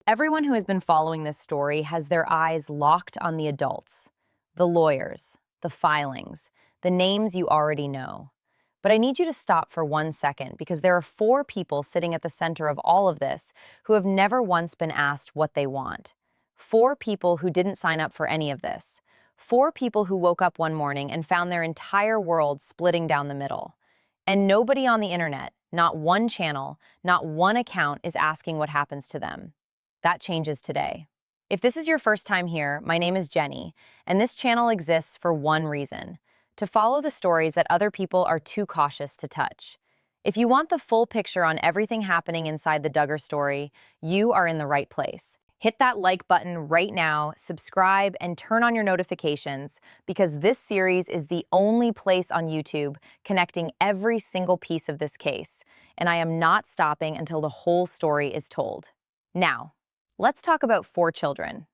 Everyone who has been following this story has their eyes locked on the adults, the lawyers, the filings, the names you already know. But I need you to stop for 1 second because there are four people sitting at the center of all of this who have never once been asked what they want. Four people who didn't sign up for any of this. Four people who woke up one morning and found their entire world splitting down the middle. And nobody on the internet, not one channel, not one account is asking what happens to them. That changes today. If this is your first time here, my name is Jenny, and this channel exists for one reason: to follow the stories that other people are too cautious to touch. If you want the full picture on everything happening inside the Duggar story, you are in the right place. Hit that like button right now, subscribe, and turn on your notifications because this series is the only place on YouTube connecting every single piece of this case, and I am not stopping until the whole story is told. Now, let's talk about four children.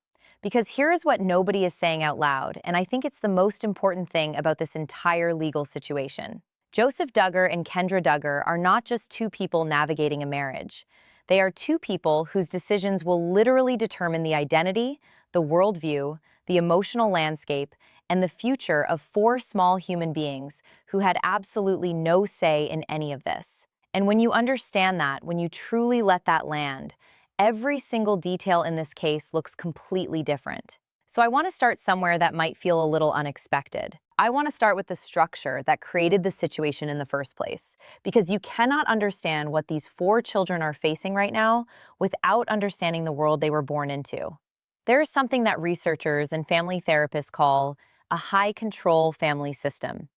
Because here is what nobody is saying out loud, and I think it's the most important thing about this entire legal situation. Joseph Duggar and Kendra Duggar are not just two people navigating a marriage. They are two people whose decisions will literally determine the identity, the worldview, the emotional landscape, and the future of four small human beings who had absolutely no say in any of this. And when you understand that, when you truly let that land, every single detail in this case looks completely different. So I want to start somewhere that might feel a little unexpected. I want to start with the structure that created the situation in the first place, because you cannot understand what these four children are facing right now without understanding the world they were born into. There is something that researchers and family therapists call a high-control family system.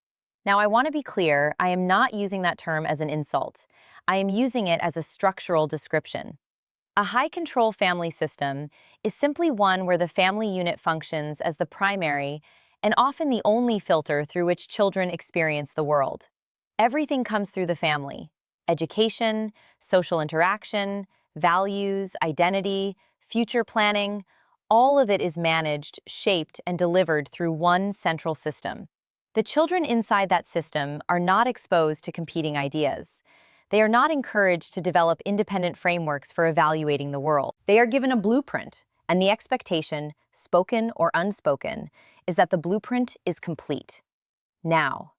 Now, I want to be clear, I am not using that term as an insult. I am using it as a structural description. A high-control family system is simply one where the family unit functions as the primary and often the only filter through which children experience the world. Everything comes through the family: education, social interaction, values, identity, future planning. All of it is managed, shaped, and delivered through one central system. The children inside that system are not exposed to competing ideas. They are not encouraged to develop independent frameworks for evaluating the world. They are given a blueprint, and the expectation, spoken or unspoken, is that the blueprint is complete. Now,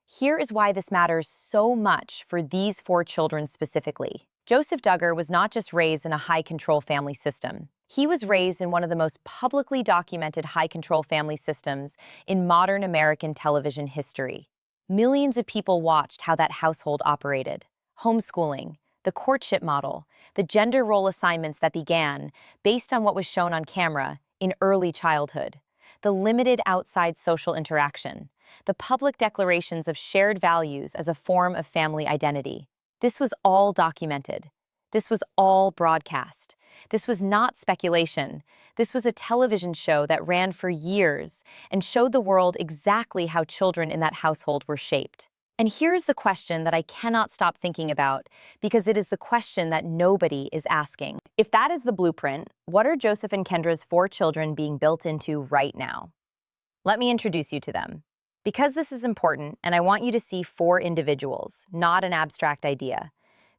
here is why this matters so much for these four children specifically. Joseph Duggar was not just raised in a high-control family system. He was raised in one of the most publicly documented high-control family systems in modern American television history. Millions of people watched how that household operated. Homeschooling, the courtship model, the gender role assignments that began based on what was shown on camera in early childhood, the limited outside social interaction, the public declarations of shared values as a form of family identity. This was all documented. This was all broadcast. This was not speculation. This was a television show that ran for years and showed the world exactly how children in that household were shaped. And here's the question that I cannot stop thinking about, because it is the question that nobody is asking. If that is the blueprint, what are Joseph and Kendra's four children being built into right now? Let me introduce you to them. Because this is important, and I want you to see four individuals, not an abstract idea.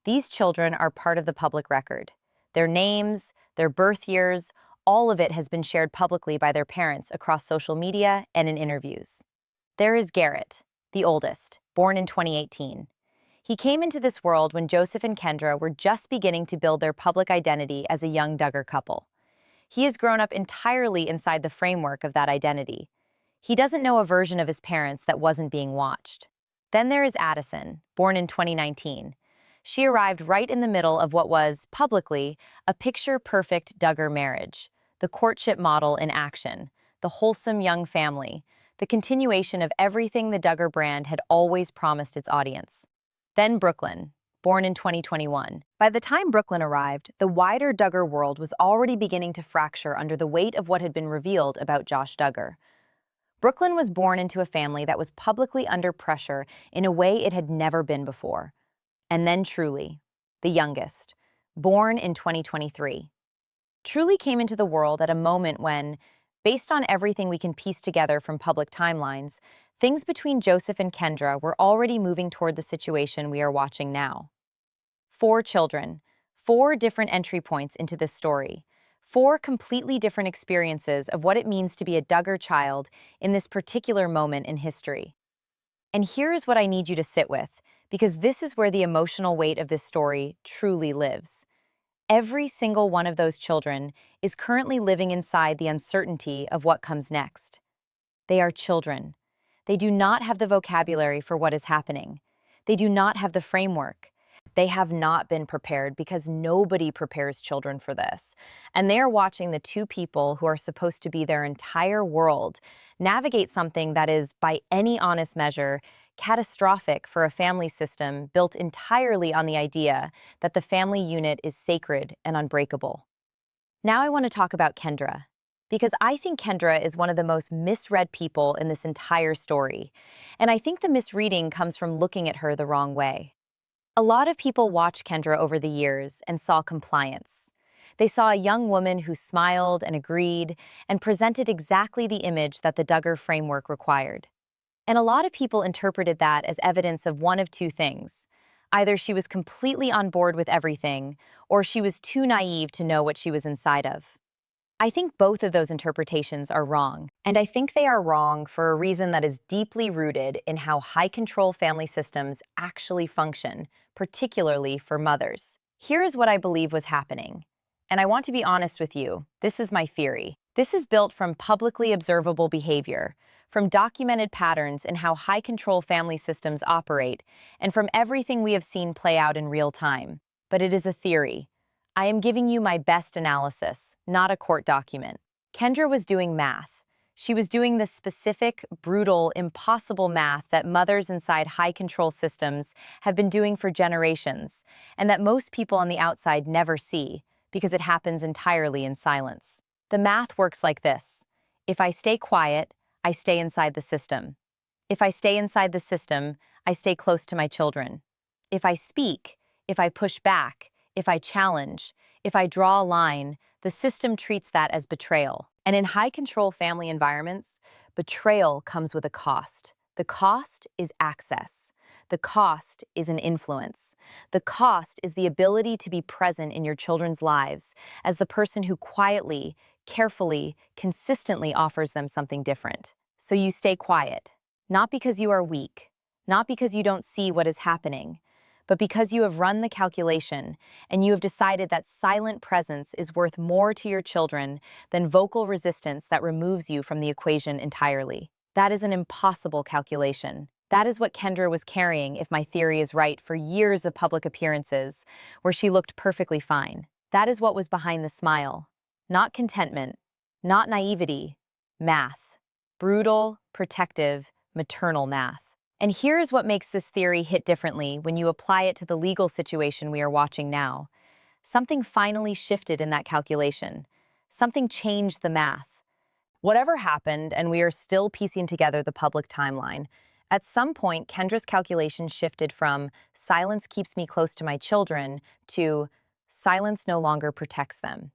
These children are part of the public record. Their names, their birth years, all of it has been shared publicly by their parents across social media and in interviews. There is Garrett, the oldest, born in 2018. He came into this world when Joseph and Kendra were just beginning to build their public identity as a young Duggar couple. He has grown up entirely inside the framework of that identity. He doesn't know a version of his parents that wasn't being watched. Then there is Addison, born in 2019. She arrived right in the middle of what was, publicly, a picture-perfect Duggar marriage, the courtship model in action, the wholesome young family, the continuation of everything the Duggar brand had always promised its audience. Then Brooklyn, born in 2021. By the time Brooklyn arrived, the wider Duggar world was already beginning to fracture under the weight of what had been revealed about Josh Duggar. Brooklyn was born into a family that was publicly under pressure in a way it had never been before. And then Truly, the youngest, born in 2023. Truly came into the world at a moment when, based on everything we can piece together from public timelines, things between Joseph and Kendra were already moving toward the situation we are watching now. Four children, four different entry points into this story, Four completely different experiences of what it means to be a Duggar child in this particular moment in history. And here's what I need you to sit with, because this is where the emotional weight of this story truly lives. Every single one of those children is currently living inside the uncertainty of what comes next. They are children. They do not have the vocabulary for what is happening. They do not have the framework. They have not been prepared because nobody prepares children for this. And they are watching the two people who are supposed to be their entire world navigate something that is, by any honest measure, catastrophic for a family system built entirely on the idea that the family unit is sacred and unbreakable. Now I want to talk about Kendra, because I think Kendra is one of the most misread people in this entire story. And I think the misreading comes from looking at her the wrong way. A lot of people watched Kendra over the years and saw compliance. They saw a young woman who smiled and agreed and presented exactly the image that the Duggar framework required. And a lot of people interpreted that as evidence of one of two things. Either she was completely on board with everything, or she was too naive to know what she was inside of. I think both of those interpretations are wrong, and I think they are wrong for a reason that is deeply rooted in how high-control family systems actually function, particularly for mothers. Here is what I believe was happening. And I want to be honest with you, this is my theory. This is built from publicly observable behavior, from documented patterns in how high-control family systems operate, and from everything we have seen play out in real time. But it is a theory. I am giving you my best analysis, not a court document. Kendra was doing math. She was doing the specific, brutal, impossible math that mothers inside high-control systems have been doing for generations, and that most people on the outside never see, because it happens entirely in silence. The math works like this. If I stay quiet, I stay inside the system. If I stay inside the system, I stay close to my children. If I speak, if I push back, if I challenge, if I draw a line, the system treats that as betrayal. And in high-control family environments, betrayal comes with a cost. The cost is access. The cost is an influence. The cost is the ability to be present in your children's lives as the person who quietly, carefully, consistently offers them something different. So you stay quiet, not because you are weak, not because you don't see what is happening, but because you have run the calculation and you have decided that silent presence is worth more to your children than vocal resistance that removes you from the equation entirely. That is an impossible calculation. That is what Kendra was carrying, if my theory is right, for years of public appearances, where she looked perfectly fine. That is what was behind the smile. Not contentment, not naivety, math. Brutal, protective, maternal math. And here's what makes this theory hit differently when you apply it to the legal situation we are watching now. Something finally shifted in that calculation. Something changed the math. Whatever happened, and we are still piecing together the public timeline, at some point, Kendra's calculation shifted from silence keeps me close to my children to silence no longer protects them.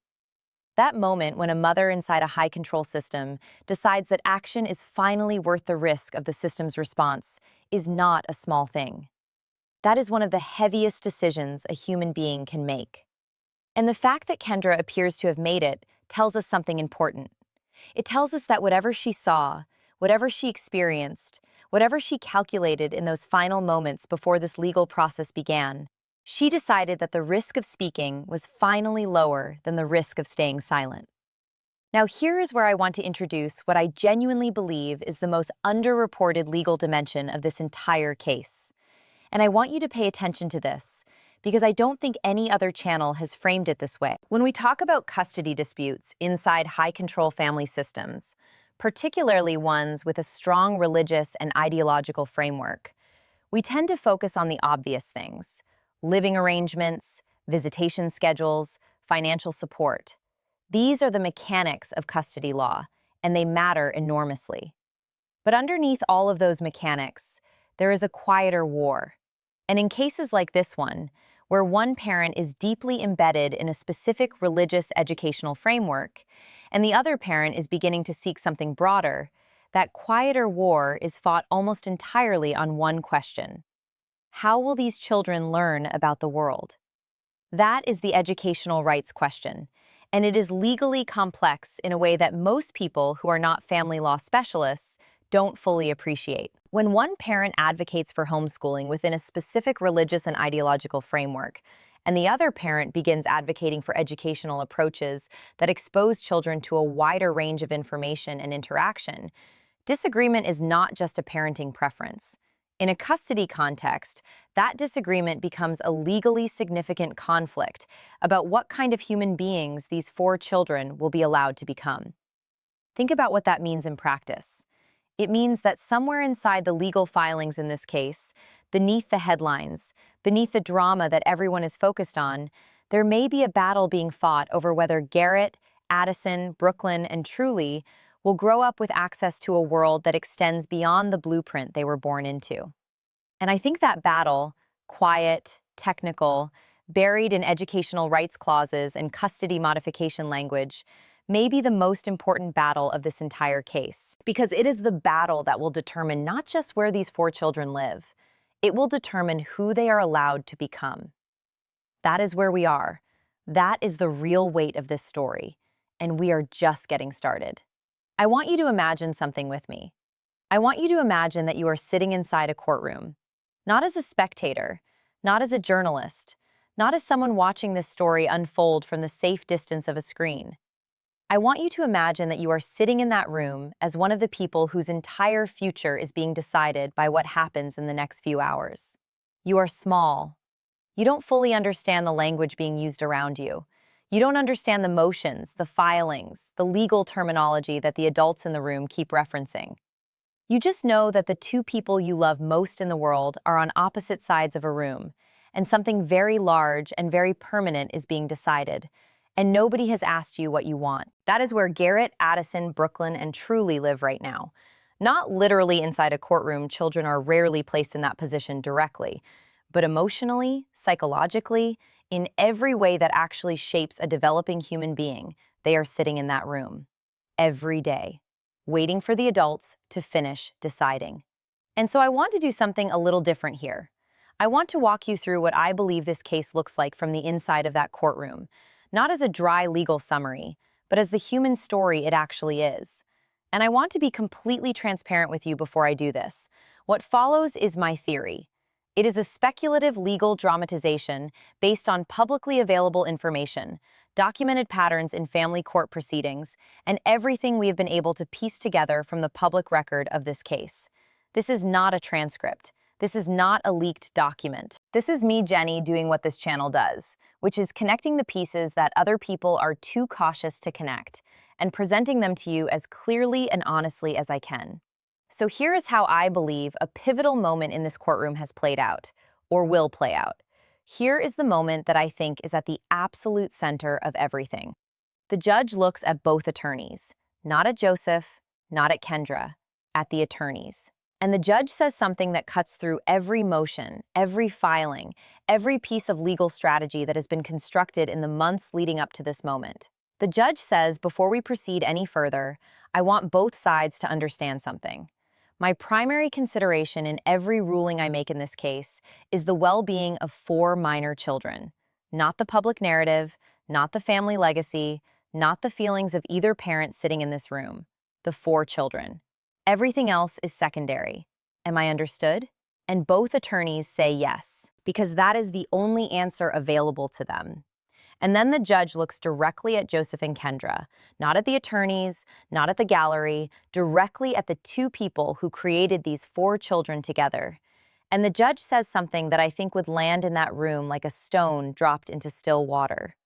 That moment when a mother inside a high-control system decides that action is finally worth the risk of the system's response is not a small thing. That is one of the heaviest decisions a human being can make. And the fact that Kendra appears to have made it tells us something important. It tells us that whatever she saw, whatever she experienced, whatever she calculated in those final moments before this legal process began, she decided that the risk of speaking was finally lower than the risk of staying silent. Now here is where I want to introduce what I genuinely believe is the most underreported legal dimension of this entire case. And I want you to pay attention to this, because I don't think any other channel has framed it this way. When we talk about custody disputes inside high-control family systems, particularly ones with a strong religious and ideological framework, we tend to focus on the obvious things: living arrangements, visitation schedules, financial support. These are the mechanics of custody law, and they matter enormously. But underneath all of those mechanics, there is a quieter war. And in cases like this one, where one parent is deeply embedded in a specific religious educational framework, and the other parent is beginning to seek something broader, that quieter war is fought almost entirely on one question: how will these children learn about the world? That is the educational rights question, and it is legally complex in a way that most people who are not family law specialists don't fully appreciate. When one parent advocates for homeschooling within a specific religious and ideological framework, and the other parent begins advocating for educational approaches that expose children to a wider range of information and interaction, disagreement is not just a parenting preference. In a custody context, that disagreement becomes a legally significant conflict about what kind of human beings these four children will be allowed to become. Think about what that means in practice. It means that somewhere inside the legal filings in this case, beneath the headlines, beneath the drama that everyone is focused on, there may be a battle being fought over whether Garrett, Addison, Brooklyn, and Truly will grow up with access to a world that extends beyond the blueprint they were born into. And I think that battle, quiet, technical, buried in educational rights clauses and custody modification language, may be the most important battle of this entire case, because it is the battle that will determine not just where these four children live, it will determine who they are allowed to become. That is where we are. That is the real weight of this story, and we are just getting started. I want you to imagine something with me. I want you to imagine that you are sitting inside a courtroom, not as a spectator, not as a journalist, not as someone watching this story unfold from the safe distance of a screen. I want you to imagine that you are sitting in that room as one of the people whose entire future is being decided by what happens in the next few hours. You are small. You don't fully understand the language being used around you. You don't understand the motions, the filings, the legal terminology that the adults in the room keep referencing. You just know that the two people you love most in the world are on opposite sides of a room, and something very large and very permanent is being decided, and nobody has asked you what you want. That is where Garrett, Addison, Brooklyn, and Truly live right now. Not literally inside a courtroom, children are rarely placed in that position directly, but emotionally, psychologically, in every way that actually shapes a developing human being, they are sitting in that room. Every day, waiting for the adults to finish deciding. And so I want to do something a little different here. I want to walk you through what I believe this case looks like from the inside of that courtroom, not as a dry legal summary, but as the human story it actually is. And I want to be completely transparent with you before I do this. What follows is my theory. It is a speculative legal dramatization based on publicly available information, documented patterns in family court proceedings, and everything we have been able to piece together from the public record of this case. This is not a transcript. This is not a leaked document. This is me, Jenny, doing what this channel does, which is connecting the pieces that other people are too cautious to connect, and presenting them to you as clearly and honestly as I can. So here is how I believe a pivotal moment in this courtroom has played out, or will play out. Here is the moment that I think is at the absolute center of everything. The judge looks at both attorneys, not at Joseph, not at Kendra, at the attorneys. And the judge says something that cuts through every motion, every filing, every piece of legal strategy that has been constructed in the months leading up to this moment. The judge says, before we proceed any further, I want both sides to understand something. My primary consideration in every ruling I make in this case is the well-being of four minor children, not the public narrative, not the family legacy, not the feelings of either parent sitting in this room, the four children. Everything else is secondary. Am I understood? And both attorneys say yes, because that is the only answer available to them. And then the judge looks directly at Joseph and Kendra, not at the attorneys, not at the gallery, directly at the two people who created these four children together. And the judge says something that I think would land in that room like a stone dropped into still water.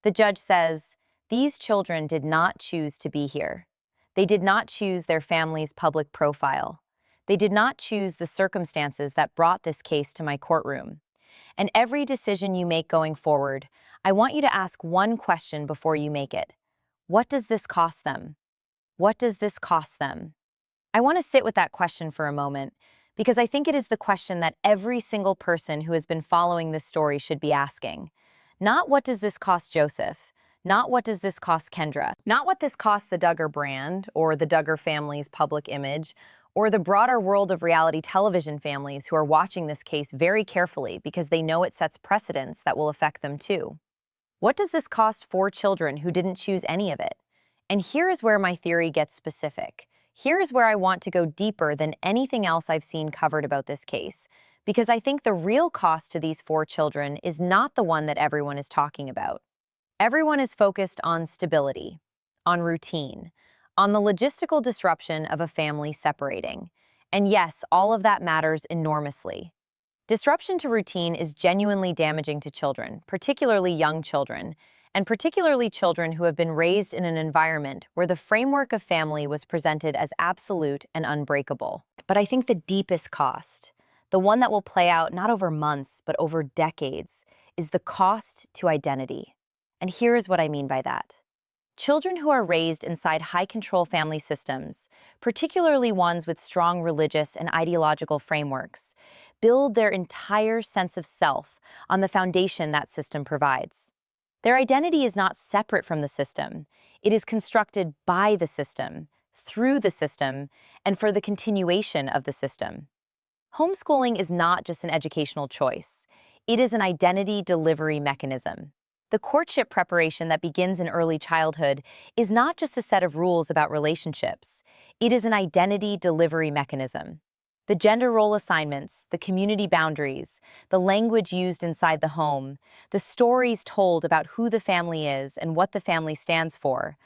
The judge says, "These children did not choose to be here. They did not choose their family's public profile. They did not choose the circumstances that brought this case to my courtroom. And every decision you make going forward, I want you to ask one question before you make it. What does this cost them? What does this cost them?" I want to sit with that question for a moment, because I think it is the question that every single person who has been following this story should be asking. Not what does this cost Joseph? Not what does this cost Kendra? Not what this costs the Duggar brand, or the Duggar family's public image, or the broader world of reality television families who are watching this case very carefully because they know it sets precedents that will affect them too. What does this cost 4 children who didn't choose any of it? And here is where my theory gets specific. Here is where I want to go deeper than anything else I've seen covered about this case, because I think the real cost to these 4 children is not the one that everyone is talking about. Everyone is focused on stability, on routine, on the logistical disruption of a family separating. And yes, all of that matters enormously. Disruption to routine is genuinely damaging to children, particularly young children, and particularly children who have been raised in an environment where the framework of family was presented as absolute and unbreakable. But I think the deepest cost, the one that will play out not over months, but over decades, is the cost to identity. And here is what I mean by that. Children who are raised inside high-control family systems, particularly ones with strong religious and ideological frameworks, build their entire sense of self on the foundation that system provides. Their identity is not separate from the system. It is constructed by the system, through the system, and for the continuation of the system. Homeschooling is not just an educational choice. It is an identity delivery mechanism. The courtship preparation that begins in early childhood is not just a set of rules about relationships. It is an identity delivery mechanism. The gender role assignments, the community boundaries, the language used inside the home, the stories told about who the family is and what the family stands for,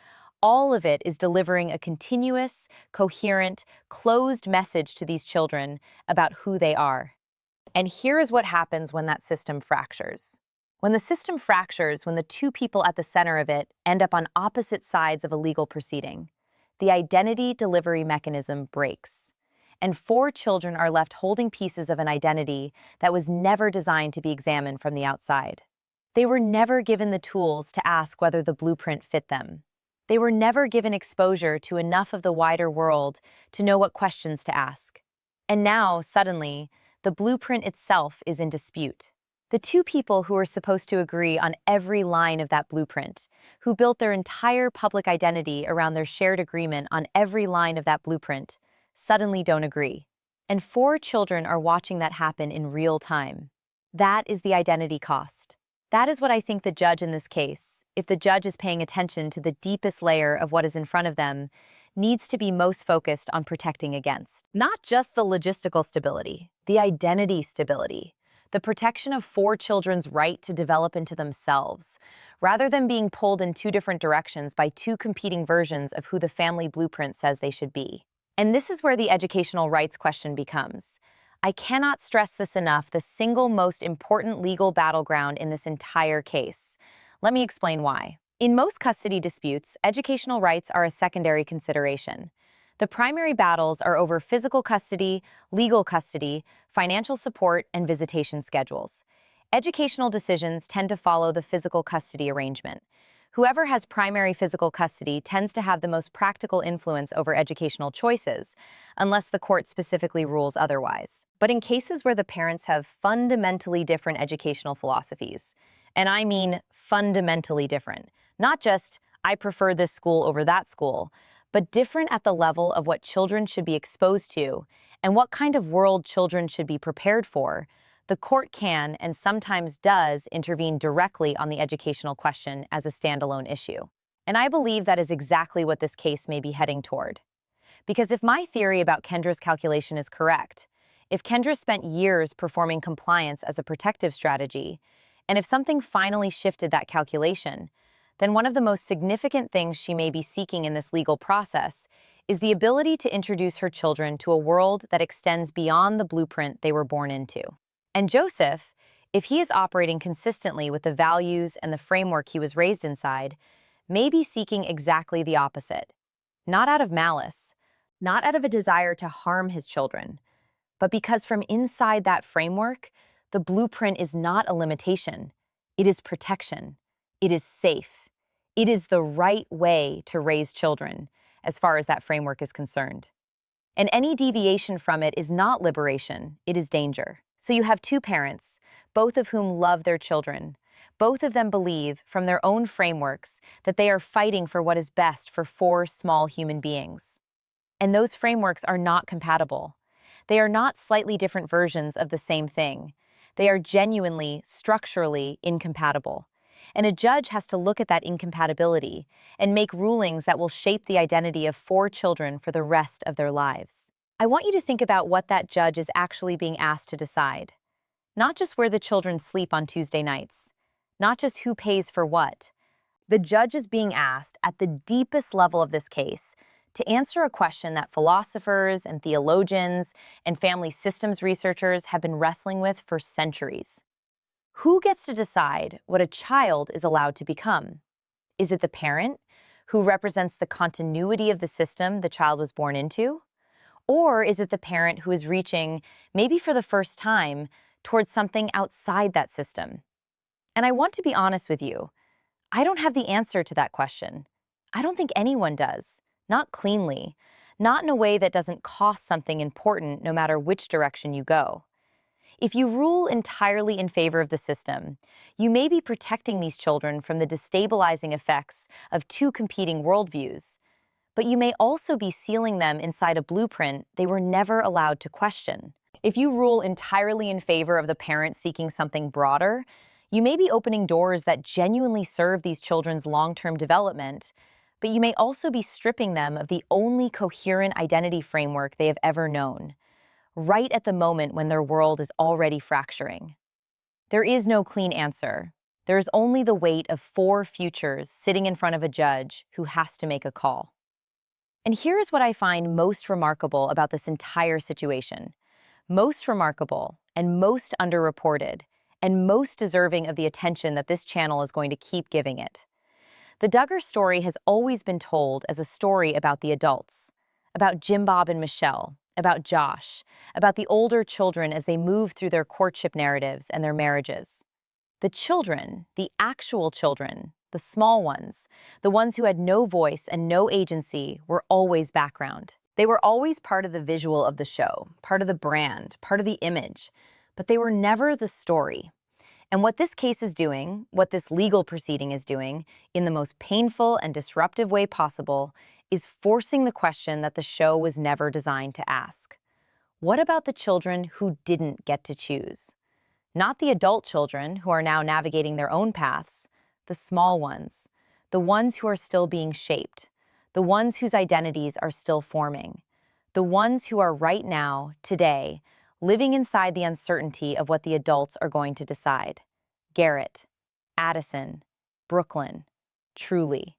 all of it is delivering a continuous, coherent, closed message to these children about who they are. And here is what happens when that system fractures. When the system fractures, when the two people at the center of it end up on opposite sides of a legal proceeding, the identity delivery mechanism breaks. And 4 children are left holding pieces of an identity that was never designed to be examined from the outside. They were never given the tools to ask whether the blueprint fit them. They were never given exposure to enough of the wider world to know what questions to ask. And now, suddenly, the blueprint itself is in dispute. The 2 people who are supposed to agree on every line of that blueprint, who built their entire public identity around their shared agreement on every line of that blueprint, suddenly don't agree. And 4 children are watching that happen in real time. That is the identity cost. That is what I think the judge in this case, if the judge is paying attention to the deepest layer of what is in front of them, needs to be most focused on protecting against. Not just the logistical stability, the identity stability. The protection of 4 children's right to develop into themselves, rather than being pulled in 2 different directions by 2 competing versions of who the family blueprint says they should be. And this is where the educational rights question becomes. I cannot stress this enough, the single most important legal battleground in this entire case. Let me explain why. In most custody disputes, educational rights are a secondary consideration. The primary battles are over physical custody, legal custody, financial support, and visitation schedules. Educational decisions tend to follow the physical custody arrangement. Whoever has primary physical custody tends to have the most practical influence over educational choices, unless the court specifically rules otherwise. But in cases where the parents have fundamentally different educational philosophies, and I mean fundamentally different, not just, I prefer this school over that school, but different at the level of what children should be exposed to and what kind of world children should be prepared for, the court can, and sometimes does, intervene directly on the educational question as a standalone issue. And I believe that is exactly what this case may be heading toward. Because if my theory about Kendra's calculation is correct, if Kendra spent years performing compliance as a protective strategy, and if something finally shifted that calculation, then one of the most significant things she may be seeking in this legal process is the ability to introduce her children to a world that extends beyond the blueprint they were born into. And Joseph, if he is operating consistently with the values and the framework he was raised inside, may be seeking exactly the opposite. Not out of malice, not out of a desire to harm his children, but because from inside that framework, the blueprint is not a limitation. It is protection. It is safe. It is the right way to raise children, as far as that framework is concerned. And any deviation from it is not liberation, it is danger. So you have 2 parents, both of whom love their children. Both of them believe, from their own frameworks, that they are fighting for what is best for 4 small human beings. And those frameworks are not compatible. They are not slightly different versions of the same thing. They are genuinely, structurally incompatible. And a judge has to look at that incompatibility and make rulings that will shape the identity of 4 children for the rest of their lives. I want you to think about what that judge is actually being asked to decide. Not just where the children sleep on Tuesday nights, not just who pays for what. The judge is being asked, at the deepest level of this case, to answer a question that philosophers and theologians and family systems researchers have been wrestling with for centuries. Who gets to decide what a child is allowed to become? Is it the parent, who represents the continuity of the system the child was born into? Or is it the parent who is reaching, maybe for the first time, towards something outside that system? And I want to be honest with you. I don't have the answer to that question. I don't think anyone does. Not cleanly. Not in a way that doesn't cost something important no matter which direction you go. If you rule entirely in favor of the system, you may be protecting these children from the destabilizing effects of 2 competing worldviews, but you may also be sealing them inside a blueprint they were never allowed to question. If you rule entirely in favor of the parent seeking something broader, you may be opening doors that genuinely serve these children's long-term development, but you may also be stripping them of the only coherent identity framework they have ever known, right at the moment when their world is already fracturing. There is no clean answer. There is only the weight of 4 futures sitting in front of a judge who has to make a call. And here's what I find most remarkable about this entire situation. Most remarkable and most underreported and most deserving of the attention that this channel is going to keep giving it. The Duggar story has always been told as a story about the adults, about Jim Bob and Michelle, about Josh, about the older children as they move through their courtship narratives and their marriages. The children, the actual children, the small ones, the ones who had no voice and no agency, were always background. They were always part of the visual of the show, part of the brand, part of the image, but they were never the story. And what this case is doing, what this legal proceeding is doing, in the most painful and disruptive way possible, is forcing the question that the show was never designed to ask. What about the children who didn't get to choose? Not the adult children who are now navigating their own paths, the small ones, the ones who are still being shaped, the ones whose identities are still forming, the ones who are right now, today, living inside the uncertainty of what the adults are going to decide. Garrett, Addison, Brooklyn, Truly.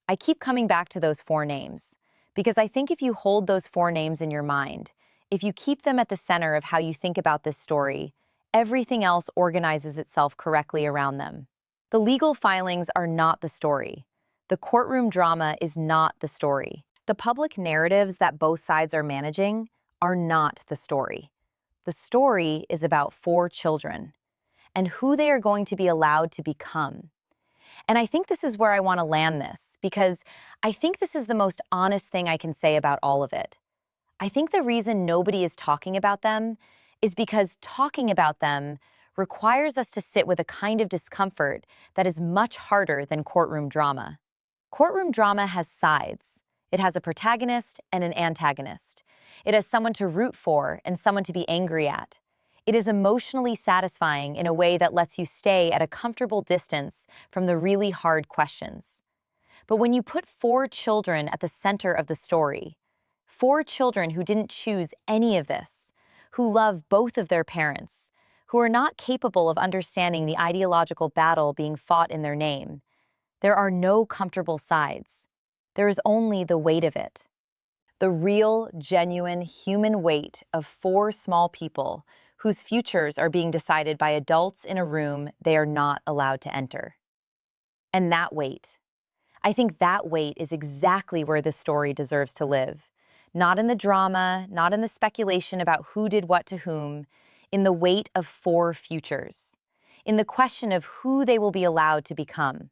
I keep coming back to those 4 names, because I think if you hold those 4 names in your mind, if you keep them at the center of how you think about this story, everything else organizes itself correctly around them. The legal filings are not the story. The courtroom drama is not the story. The public narratives that both sides are managing are not the story. The story is about 4 children and who they are going to be allowed to become. And I think this is where I want to land this, because I think this is the most honest thing I can say about all of it. I think the reason nobody is talking about them is because talking about them requires us to sit with a kind of discomfort that is much harder than courtroom drama. Courtroom drama has sides. It has a protagonist and an antagonist. It has someone to root for and someone to be angry at. It is emotionally satisfying in a way that lets you stay at a comfortable distance from the really hard questions. But when you put 4 children at the center of the story, 4 children who didn't choose any of this, who love both of their parents, who are not capable of understanding the ideological battle being fought in their name, there are no comfortable sides. There is only the weight of it. The real, genuine human weight of 4 small people whose futures are being decided by adults in a room they are not allowed to enter. And that weight. I think that weight is exactly where this story deserves to live. Not in the drama, not in the speculation about who did what to whom, in the weight of 4 futures, in the question of who they will be allowed to become.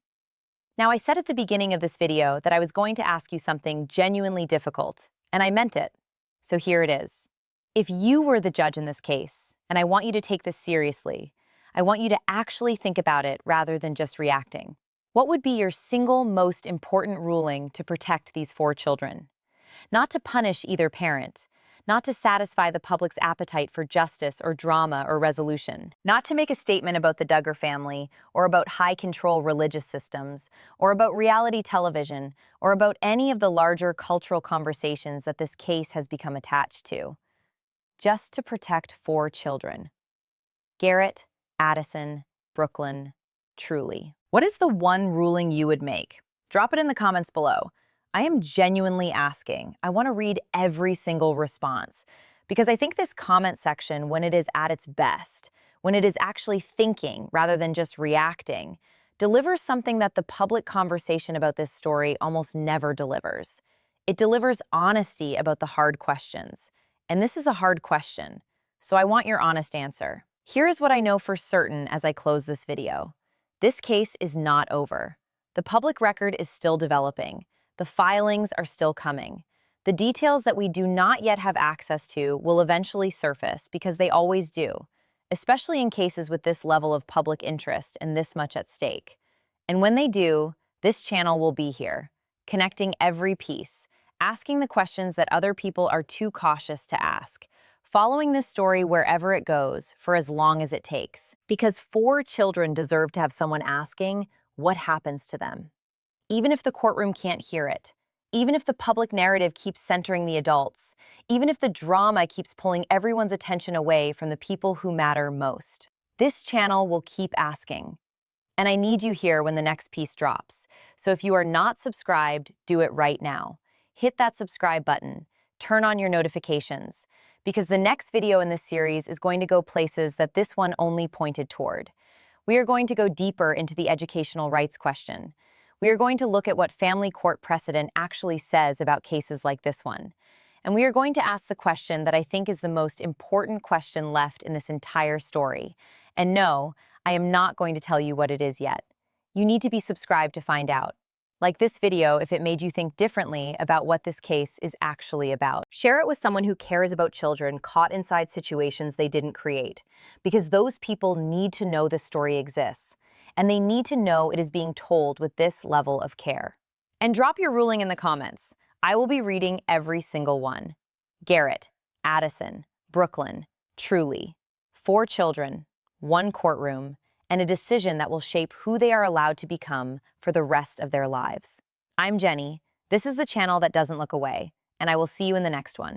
Now, I said at the beginning of this video that I was going to ask you something genuinely difficult, and I meant it. So here it is. If you were the judge in this case, and I want you to take this seriously, I want you to actually think about it rather than just reacting. What would be your single most important ruling to protect these 4 children? Not to punish either parent, not to satisfy the public's appetite for justice or drama or resolution, not to make a statement about the Duggar family or about high-control religious systems or about reality television or about any of the larger cultural conversations that this case has become attached to. Just to protect 4 children. Garrett, Addison, Brooklyn, truly. What is the one ruling you would make? Drop it in the comments below. I am genuinely asking. I want to read every single response because I think this comment section, when it is at its best, when it is actually thinking rather than just reacting, delivers something that the public conversation about this story almost never delivers. It delivers honesty about the hard questions. And this is a hard question, so I want your honest answer. Here is what I know for certain as I close this video. This case is not over. The public record is still developing. The filings are still coming. The details that we do not yet have access to will eventually surface because they always do, especially in cases with this level of public interest and this much at stake. And when they do, this channel will be here, connecting every piece, asking the questions that other people are too cautious to ask, following this story wherever it goes for as long as it takes. Because 4 children deserve to have someone asking, what happens to them? Even if the courtroom can't hear it, even if the public narrative keeps centering the adults, even if the drama keeps pulling everyone's attention away from the people who matter most. This channel will keep asking. And I need you here when the next piece drops. So if you are not subscribed, do it right now. Hit that subscribe button, turn on your notifications, because the next video in this series is going to go places that this one only pointed toward. We are going to go deeper into the educational rights question. We are going to look at what family court precedent actually says about cases like this one. And we are going to ask the question that I think is the most important question left in this entire story. And no, I am not going to tell you what it is yet. You need to be subscribed to find out. Like this video if it made you think differently about what this case is actually about. Share it with someone who cares about children caught inside situations they didn't create, because those people need to know this story exists. And they need to know it is being told with this level of care. And drop your ruling in the comments. I will be reading every single one. Garrett, Addison, Brooklyn, truly. 4 children, 1 courtroom, and a decision that will shape who they are allowed to become for the rest of their lives. I'm Jenny. This is the channel that doesn't look away, and I will see you in the next one.